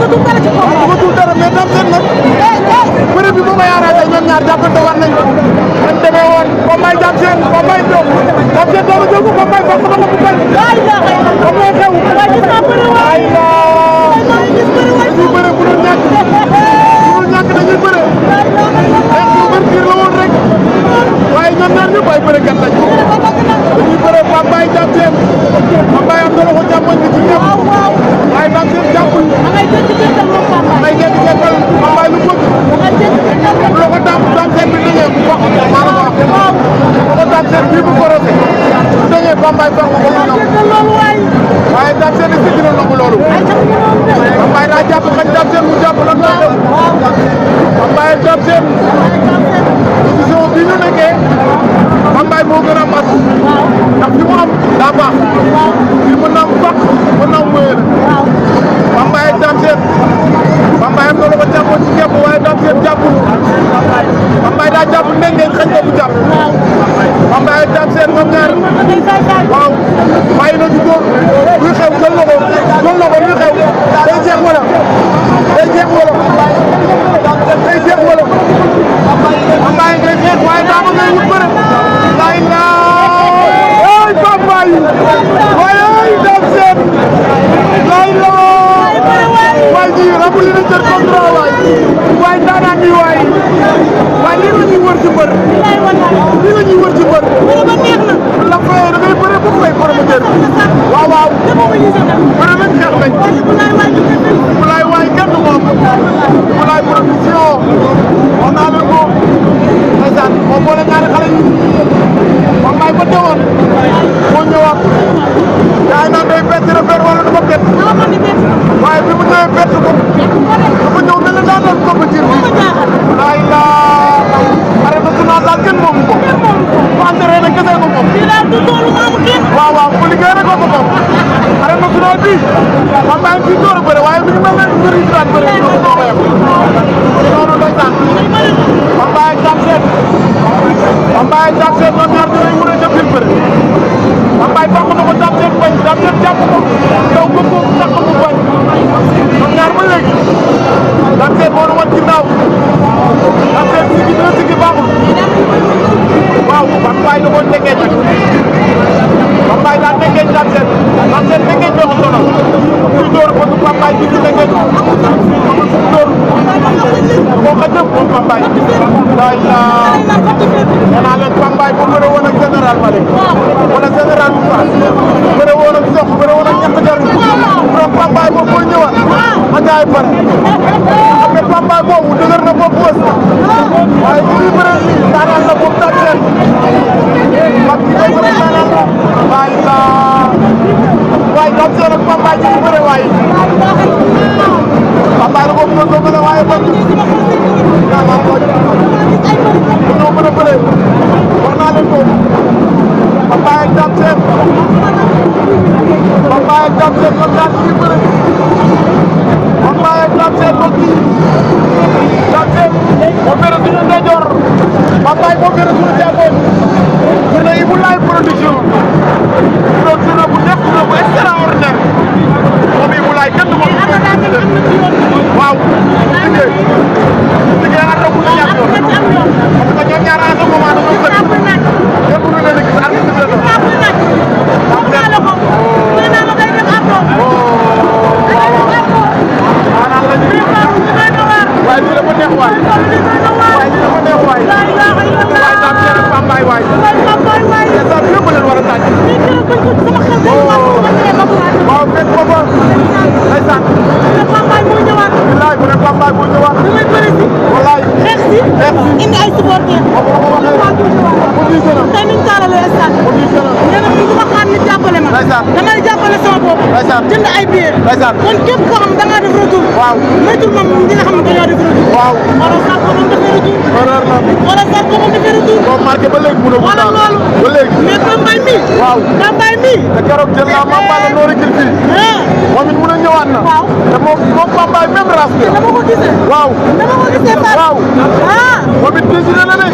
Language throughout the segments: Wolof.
bëggatul dara ci kaw. bëggatul dara mais Dame Sène nag. bëre bi moo koy arrangé ñoom ñaar jàppante war nañ ko. dañ demee woon combat Dame Sène combat Diop. Dame Sène doon na jël ko combat bokk na ko bu bëri. waay la xëy na. comme lay xew. waay gis naa bëri waay. dañuy bëre bu doon ñàkk. bu doon ñàkk dañuy bëre. mais ouverture la woon rek. waaye ñoom ñaar ñëpp ay bërekat lañ. dañuy bëre Pambaay Dame Sène. Pambaay am na loxo jàmmoñ bi ci ñëpp. waaye Dame Sène jàppul. ngay jënd jëndal moom Pambaay. ngay jënd jëndal Pambaay lu bëgg. ngay jënd jëndal bu loxo Dame Sène bi dañee bu wax maa la ko wax. loxo Dame Sène bii bu korose. bu dañee Pambaay baax ko ba mu loolu waay. waaye Dame Sène est-ce que dina nangu loolu. Pambaay daa jàpp xañ Dame Sène mu jàpp lan laa def. Pambaay Dame Sène. position bi ñu nekkee. Pambaay moo gën a mat. ndax fi mu am daa baax. fii mën naa am fàq mën naa am wéyal. Pambaay ak Dame Sène. Pambaay am na lu ko jàppoon ci képp waaye Dame Sène jàppul. Pambaay daa jàpp ndengeen xañ ko mu jàpp. Pambaay ak Dame Sène ñoom ñaar. waaw bàyyi na ci góor. luy xew jël na ko jël na ko luy xew. day jeex wala. day jeex wala. day jeex wala. Pambaay ngay xeex waaye daa ma ngay wut bëre. laay laa ay Pambaay waaye ay Dame Sène laay laa waay ji rafetlu nañ seen contrat waay waaye daanaka nii waay waaye lii la ñuy wër ci mbër lii la ñuy wër ci mbër la fay da ngay bëre ba fay promoteur waaw waaw bëre nañ xeex nañ Moulay waay kenn du moom Moulay production wax naa leen ko ndeysaan moo boole ñaari xale yi Pambaay ba teewoon moo ñëwaat yaay naan day bett repère wala du ma bett waaye bi mu ñëwee bett ko dafa ñëw mel ne daan doon compétir bi laay laa arène nationale daal kenn moomu ko bu entraîné na kese ko moom waaw waaw bu liggéey rek ko moom arène nationale bi Pambaay fi door a bëre waaye mi ngi mel ne mbir yi daan bëre ñu ko yem noonu ndeysaan Pambaay ak Dame Sène Pambaay ak Dame Sène ñoom ñaar dinañ mën a jëfil bëre Pambaay bokk na ko Dame Sène bañ Dame Sène jàpp ko daw ko ko tax ko bañ ñoom ñaar ba léegi Dame Sène moo nu wan ginnaaw Dame Sène sigi dina sigi baaxul waaw Pambaay da koo teggee nag Pambaay daa teggee Dame Sène Dame Sène teggee ñoo ko sonal kuy door ko du Pambaay bi ci teggee amul fu door boo ko jëm moom Pambaay daay laa nee naa leen Pambaay bu bëre woon ak général Malick wala général bu Fass bëre woon ak Sokh bëre woon ak ñett jar donc Pambaay moom mooy ñëwaat ma jaay pare xam nga Pambaay boobu dëgër na bopp wës waaye bu ñuy bëre daanaan la moom Dame Sène mag ci day bëre daanaan la daay laa waaye Dame Sène ak Pambaay ci bëre waaye Pambaay la boobu noonu ko bëre waaye man maa ko ñoo mën a bëre wax naa leen ko Pambaay ak Dame Sène Pambaay ak Dame Sène ñoom ñaar ci bëre Pambaay ak Dame Sène mbokk yi Dame Sène moo fere suñu ndeyjoor Pambaay moo fere suñu càmmoñ journée Ibou Laye production doon journée bu def journée bu extraordinaire moom Ibou Laye kenn du moom waaw liggéey liggéey ak bu ñàkk yoon parce que ñoom ñaar à ce moment dañoo sëñ kenn mënu leen a gis artiste bi la waaye lii dafa neex waay waaye lii dafa neex waay waaye Dame Sène ak Pambaay waay te sax lépp leen war a tàcc waaw fekk ko fa ndeysaan bilaay bu ne Pambaay moo ñëwaat wallaay xeex si indi ay supporters tey niñ taalalee stade nee na bu ma xaar nit jàppale ma damay jàppale sama bopp jënd ay billets kon képp koo xam da ngaa def retour waaw moytul moom ñi nga xam ne dañoo def retour waaw wala sax ko moom defee retour erreur la wala sax ko moom defee retour boo marqué ba léegi mënoo ko daal ba léegi mais Pambaay mi waaw Pambaay mi te keroog jël naa Pambaay la noo rekil fii moom it mun a ñëwaat na waaw te moom Pambaay même race bi dama ko gisee waaw dama ko gisee waaw moom it décidé na ne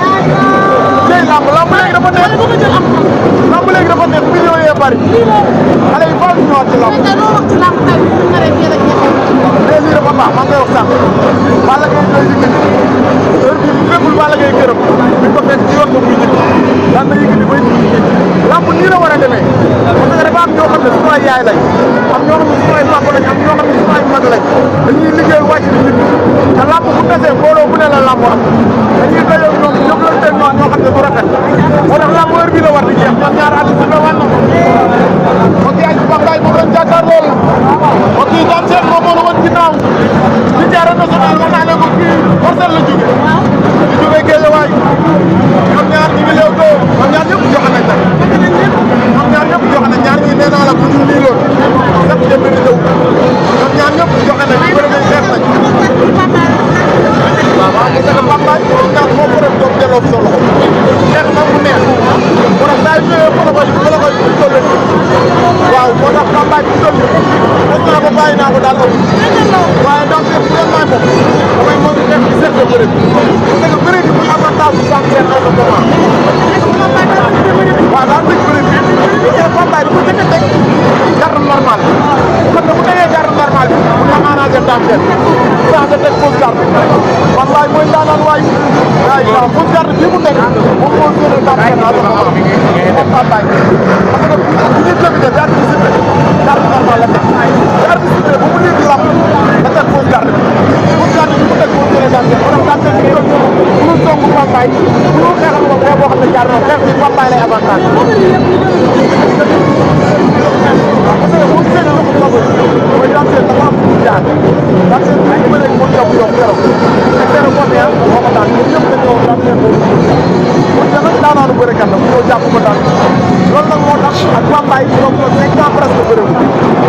tey lamb léegi dafa neex lamb léegi dafa neex millions yee bari xale yi faaw ñu ñëwaat ci lamb loo wax ci lamb tey lii dafa baax maa ngi koy wax sànq Balla Gaye doy Yékini heure bii bu fekkul Balla Gaye gërëm bi ko fekk ci yoon nga muy njëkk daan na Yékini bay lamb nii la war a demee parce que dafa am ñoo xam ne suñu ay yaay lañ am ñoo xam ne suñu ay papa lañ am ñoo xam ne suñu ay mag lañ dañuy liggéey wàcc di nit te lamb bu tasee mbooloo bu ne la lamb am dañuy dajoo ñoom jëflante ñoo xam ne du rafet moo tax lamb heure bii la war di jeex ñoom ñaar at si la war na ok ay Bambay moom lañ jàkkaar loolu ok Dame Sène moom moo la woon ginnaaw ci jaaree national moo naa ne ko kii Parcelles la jóge di jóge Guédiawaye ñoom ñaar ñi ngi leew doo ñoom ñaar ñëpp joxe nañ nag ñoom ñaar ñëpp joxe nañ ñaar ñi nee naa la bu ñu lii loon sax jëm ni ñëw ñoom ñaar ñëpp joxe nañ bëri nañ xeex nañ waaw waaw gis nga Bambay ñoom ñaar moo ko def doom delloo sa loxo xeex na mu neex moo tax saa yu ñëwee ko la koy toll waaw moo tax Bambay bi toll mos naa ko bàyyi naa ko daal ëpp waaye donc bu doon may moom damay moom xeex bi seet la bëri parce que bëri bi bu avantage bu sànq seen un moment waaw daal dëgg bëri bi parce que Bambay dafa njëkk a teg garde normal kon bu tegee garde normal bi mu am arrangé Dame Sène saa nga teg fausse garde Bambay mooy daanaan waay waaw fausse garde bii mu teg moom moo gën a Dame Sène à ce moment moom Bambay parce que bu ñuy débuté bi ak discipline garde normal la teg garde discipline bu mu lii di lamb da teg fausse garde bi fausse garde bi mu teg moo gën a Dame Sène moo tax Dame Sène mënul songu Bambay mënul xeexal moom xeex boo xam ne jaar na xeex bi Bambay lay avantage parce que moom seen loxo favori mooy Dame Sène dafa am fu jaar Dame Sène bu ma nekk moo jàpp yow keroog te keroog moo neex moo ko daan ñun ñëpp dañoo Dame Sène boobu mu jël daanaanu bëre kat la mu ñëw jàpp ko daan loolu nag moo tax ak Bambay ñoom ñoo 5 ans presque bëre wu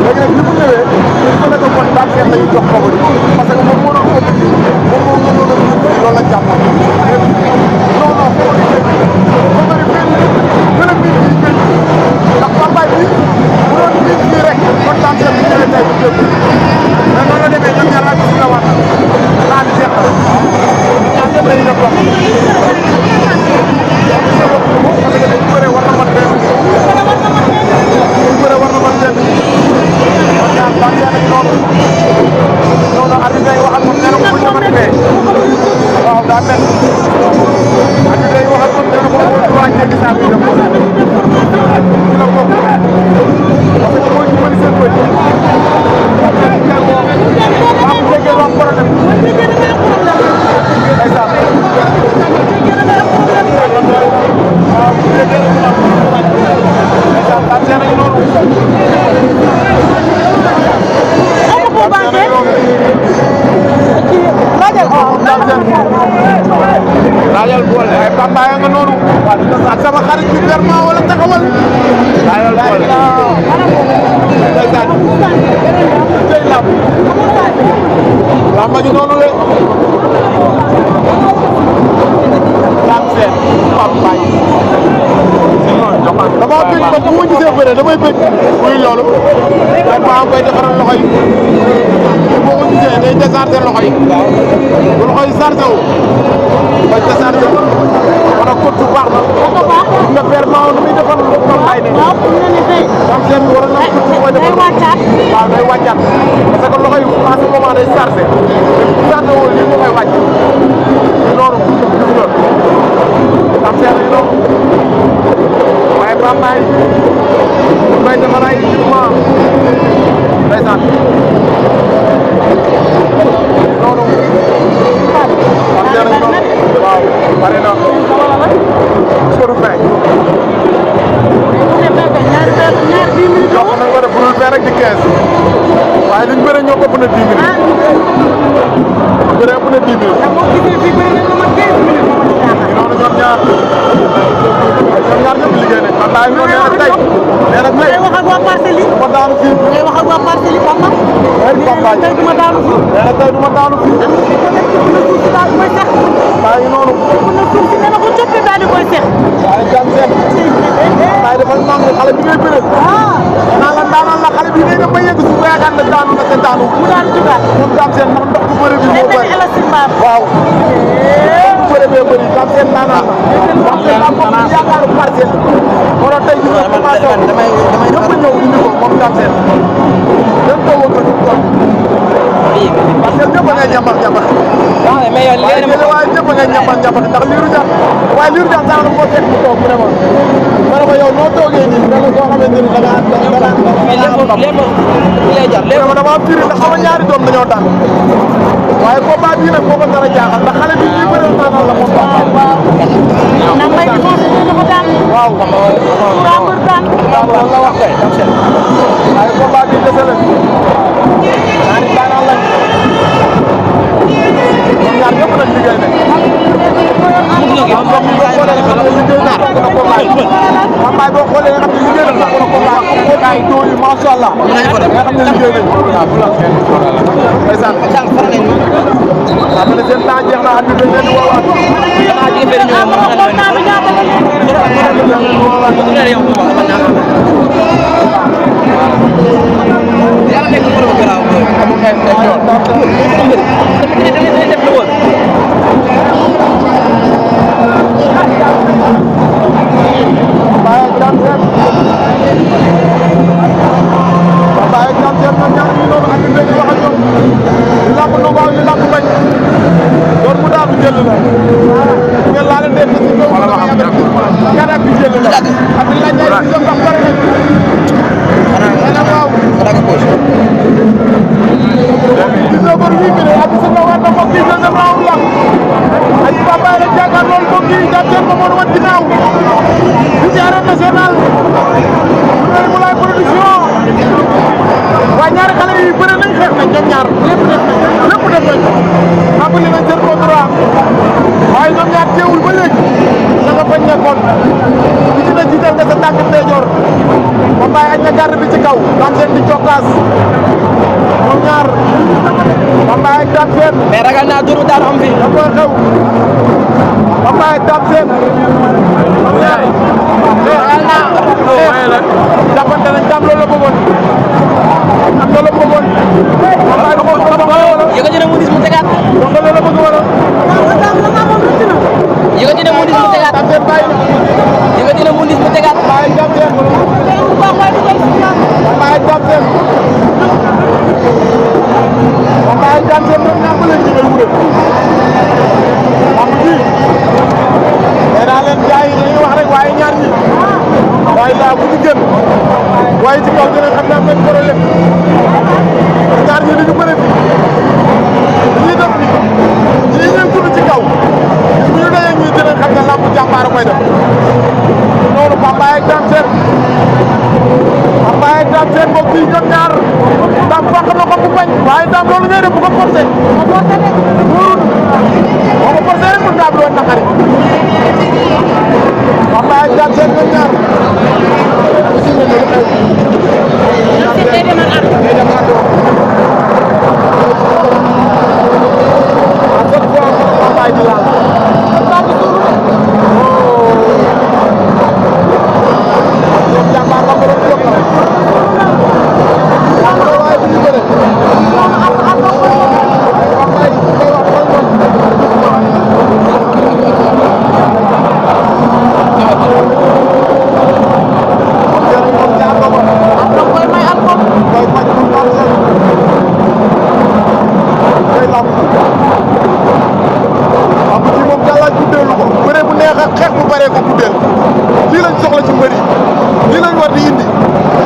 léegi nag li mu ñëwee il faut que kon Dame Sène lañuy jox favori parce que moom moo doon ëpp moom moo mënoon a loolu la jàppoon non non favori gën a miin fii fii ndax Bambay bi bu doon miin fii rek kon Dame Sène bu ñëwee tey bu jëm mais noonu la demee ñoom ñaar ak si la waat laa di jeex ñaar ñëpp dañuy def wax parce que dañu bëree war na mën benn dañu bëree war na mën benn ñaar Dame Sène ak noonu noonu arbitre day wax ak moom nee na ko buñ la mën fee waaw daa mel arbitre day wax ak moom nee na ko amul droit jéggi saa bi def ko dina bokk parce que mooy ñu mën seen bëj waaw bu fekkee lu am problème ndeysaan waaw bu fekkee ndeysaan Dame Sène ak noonu laajal boole ay Bambay nga noonu ak sama xarit bi vraiment wala taxawal laajal boole ndeysaan tey lamb ji noonu le Dame Sène Bambay dama bëgg ba bu ma gisee bëre damay bëgg muy loolu vraiment koy defaral loxo yi boo ko gisee day déchargé loxo yi bu loxo yi chargé wu koy déchargé kon nag kot bu baax na nga vraiment nu muy defar Bambay ne Dame Sène war na kot bu koy defar waaw day wàccaat parce que loxo yi à ce moment day chargé bu chargé wul lii moo koy wàcc noonu gis nga Dame Sène noonu waaye Bambay bay defar ay équipement ndeysaan noonu waaw pare na sori fay jox na ko def pour faire rek di 15 waaye liñ bëre ñoo ko ëpp na 10 minutes bëre ëpp na 10 minutes noonu ñoom ñaar ñëpp liggéey nañ Bambay ñoo nee na tey nee na tey wax ak waa Parcelles yi ma daanu fii ngay wax ak waa Parcelles yi Bamba Bambay tey du ma daanu fii nee na tey du ma daanu fii maa ngi noonu nee na ko coppi daal di koy seex waaye Dame Sène waaye dafa nangu xale bi ngay bëreel naa la daanaan la xale bi day dem ba yegg suuf yaakaar ne daanu na te daanu mu daal di jugaat moom Dame Sène ndax ndox bu bëri bi moo bëri waaw bu bëri bee bëri Dame Sène daanaan la Dame Sène daa bokk ci yaakaaru Parcelles moo tax tey ñu ñëpp a ñëw indi ko moom Dame Sène dañ ko wëkk ñambax ñambax. mais yow léegi nag waaye ñëpp ngay ñambax ñambax ndax liiru jaan waaye liiru jaan sax ko fekk mu toog vraiment. ma ne ko yow noo toogee nii dana koo xamante ni da ngaa mais lépp lay jar lépp. dama am firi ndax sama ñaari doom dañoo tànn waaye combat bii nag moo ko nar a jaaxal ndax xale bi ñuy bëre naanal la moom waaw. ndax mbay mi moom dañu ko daan. waaw. waaw mbër daan. waaw la wax kay. waaye combat bii dese la ñaari daanaan lañ ñoom ñaar ñëpp nag liggéey nañ. am ndox mi boo xoolee nga xam ne liggéey naa ko na combat yi. Pambaay boo xoolee nga xam ne liggéey nañ ko na combat yi. combat yi dóor yi macha allah. nga xam ne liggéey nañ ko. ndeysaan. xam ne seen temps jeex na at bi dañ leen di woowaat. yàlla nekk na ko garaaw amul xeex ak yoon def lu wóor Baye Dame Sène Baye Dame Sène ñoom ñaar ñu noonu andi léegi wax ak ñoom di lamb nu waaw di lamb bañ door mu daanu jël la ngeen laa leen def ci kaw wala wax am nga bi jël la ak la ñay ci ndax bari na waaw xanaa ko poche gis nga bor bii ak sa nga war na ko gis nga raaw la ay papa la jàkkaar lool ko kii Dame Sène ko moo wat ginnaaw ci arène nationale mu lay production waaye ñaari xale yi bëre nañ xeex nañ ñoom ñaar lépp def nañ abali nañ seen contrat waaye ñoom ñaar teewul ba léegi da nga fañ nekkoon bi ci na jiital nga sa tànk ndeyjoor ba bàyyi añ na garde bi ci kaw Dame Sène di cokkaas ñoom ñaar ba bàyyi ak Dame Sène mais ragal naa duru daan am fi da koy xew ba bàyyi ak Dame Sène ragal naa jàppante nañ Dame loolu la bëggoon am loolu la bëggoon ba bàyyi du ko yëkkati na mu dis mu tegaat donc loolu la bëgg wala yëkkati na mu dis mu tegaat Dame Sène bàyyi yëkkati na mu dis mu tegaat bàyyi Dame Sène bàyyi Dame Sène bàyyi Dame Sène ñoom ñaar ba léegi ñu ngi wure lamb ji nee naa leen gars yi dañuy wax rek waaye ñaar ñi waaye laa bu ñu génn waaye ci kaw dina xam ne am nañ problème ñaar ñi dañu bëre fi dañuy def ni ñii ñeen tudd ci kaw bis bu ñu dajee ñii dinañ xam ne lamb jàmbaar koy def noonu Pambaay ak Dame Sène Pambaay ak Dame Sène mbokk yi ñoom ñaar Dame fàq na ko bu bañ waaye Dame loolu ngay def bu ko forcé wóorul boo ko forcé rek mën naa am loolu naqari Pambaay ak Dame Sène ñoom ñaar Pambaay di laal jàmbaar ba borom jom la waaye bu ñu bëre xeex bu bëree ko guddeel lii lañ soxla ci mbër yi lii lañ war di indi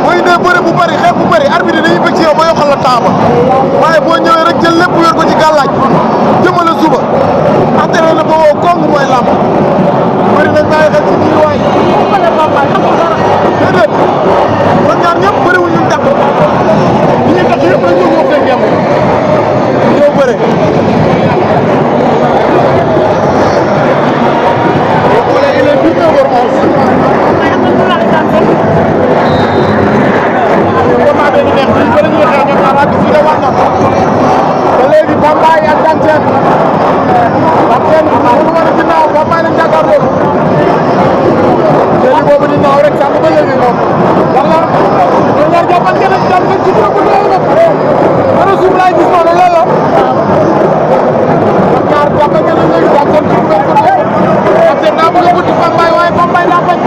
boo indee bëre bu bëri xeex bu bëri arbitre dañuy bëgg ci yow ba yokkal la temps ba waaye boo ñëwee rek jël lépp yor ko ci gàllaaj jëmale suba entraîné na ba woo kong mooy làmb bëri nañ bàyyi xel ci ñii waay déedéet ñoom ñaar ñëpp bëriwul ñu tax li ñuy tax yëpp rek ñoo fekk yem ñoo bëre il est 19h11. combat bi neex na bëri ñu xeex ñoom ñaar bi la war na ba léegi Pambaay ak Dame Sène Dame Sène mu war a ginnaaw Pambaay lañ jàkkaarloo jëli boobu di naaw rek sànq ba léegi moom wala ñoom ñaar jàppante nañ Dame Sène ci ko loolu la ana suuf laay gis noonu loolu la ñaar jàppante nañ léegi Dame Sène ci ko Dame Sène daa bëgg a wuti Pambaay waaye Pambaay daa bañ